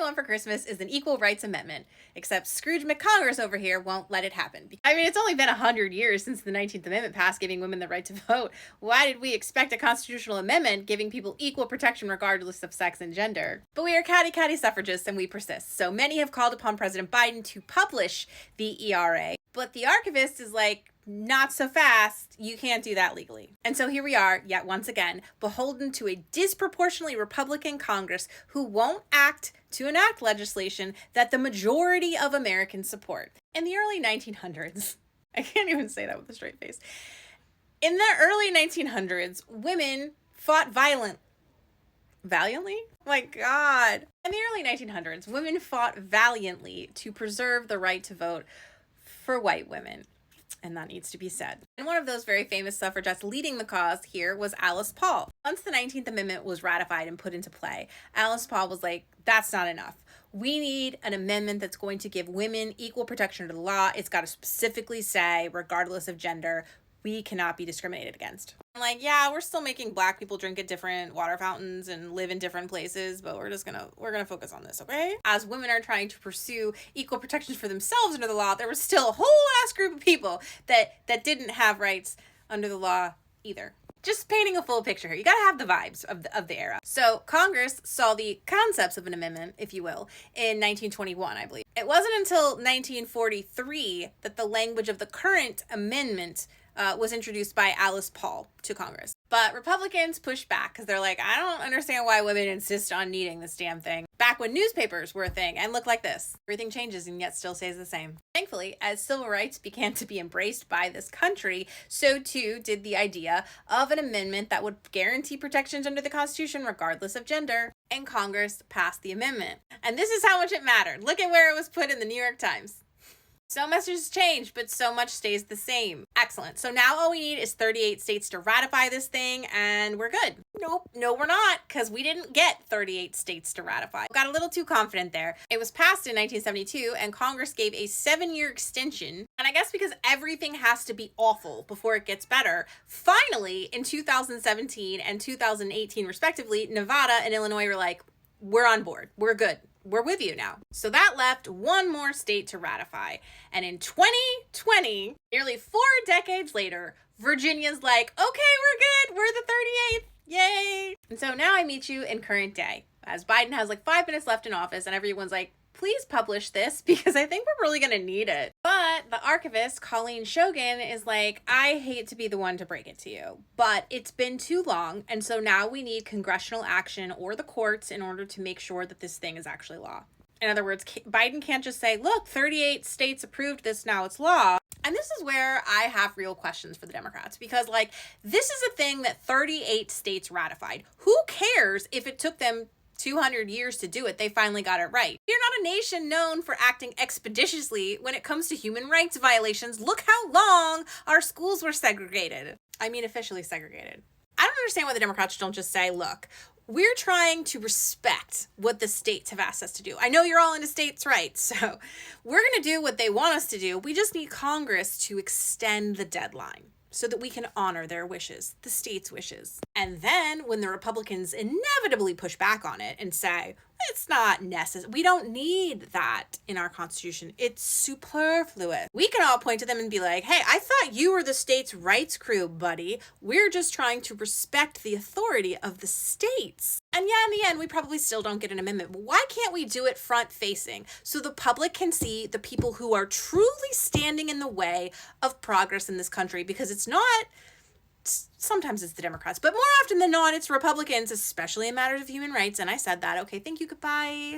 want for Christmas is an equal rights amendment, except Scrooge McCongress over here won't let it happen. I mean, it's only been 100 years since the 19th Amendment passed, giving women the right to vote. Why did we expect a constitutional amendment giving people equal protection regardless of sex and gender? But we are catty suffragists and we persist. So many have called upon President Biden to publish the ERA, but the archivist is like, not so fast, you can't do that legally. And so here we are, yet once again, beholden to a disproportionately Republican Congress who won't act to enact legislation that the majority of Americans support. In the early 1900s, I can't even say that with a straight face. In the early 1900s, women fought valiantly? My God. In the early 1900s, women fought valiantly to preserve the right to vote for white women. And that needs to be said. And one of those very famous suffragettes leading the cause here was Alice Paul. Once the 19th Amendment was ratified and put into play, Alice Paul was like, that's not enough. We need an amendment that's going to give women equal protection under the law. It's got to specifically say, regardless of gender, we cannot be discriminated against. I'm like, yeah, we're still making Black people drink at different water fountains and live in different places, but we're gonna focus on this, okay? As women are trying to pursue equal protections for themselves under the law, there was still a whole ass group of people that didn't have rights under the law either. Just painting a full picture here. You gotta have the vibes of the era. So Congress saw the concepts of an amendment, if you will, in 1921, I believe. It wasn't until 1943 that the language of the current amendment was introduced by Alice Paul to Congress. But Republicans pushed back because they're like, I don't understand why women insist on needing this damn thing. Back when newspapers were a thing and looked like this. Everything changes and yet still stays the same. Thankfully, as civil rights began to be embraced by this country, so too did the idea of an amendment that would guarantee protections under the Constitution regardless of gender. And Congress passed the amendment. And this is how much it mattered. Look at where it was put in the New York Times. So much has changed, but so much stays the same. Excellent. So now all we need is 38 states to ratify this thing, and we're good. Nope. No, we're not, because we didn't get 38 states to ratify. Got a little too confident there. It was passed in 1972, and Congress gave a 7-year extension. And I guess because everything has to be awful before it gets better, finally, in 2017 and 2018, respectively, Nevada and Illinois were like, we're on board. We're good. We're with you now. So that left one more state to ratify. And in 2020, nearly 4 decades later, Virginia's like, okay, we're good. We're the 38th. Yay. And so now I meet you in current day, as Biden has like 5 minutes left in office and everyone's like, please publish this because I think we're really going to need it. But the archivist, Colleen Shogan, is like, I hate to be the one to break it to you, but it's been too long. And so now we need congressional action or the courts in order to make sure that this thing is actually law. In other words, Biden can't just say, look, 38 states approved this, now it's law. And this is where I have real questions for the Democrats, because like, this is a thing that 38 states ratified. Who cares if it took them 200 years to do it? They finally got it right. You're not a nation known for acting expeditiously when it comes to human rights violations. Look how long our schools were segregated. I mean, officially segregated. I don't understand why the Democrats don't just say, look, we're trying to respect what the states have asked us to do. I know you're all into states' rights, so we're going to do what they want us to do. We just need Congress to extend the deadline so that we can honor their wishes, the state's wishes. And then when the Republicans inevitably push back on it and say, it's not necessary, we don't need that in our Constitution, it's superfluous, we can all point to them and be like, hey, I thought you were the states' rights crew, buddy. We're just trying to respect the authority of the states. And yeah, in the end, we probably still don't get an amendment. But why can't we do it front-facing so the public can see the people who are truly standing in the way of progress in this country? Because it's not, sometimes it's the Democrats, but more often than not, it's Republicans, especially in matters of human rights. And I said that. Okay, thank you, goodbye.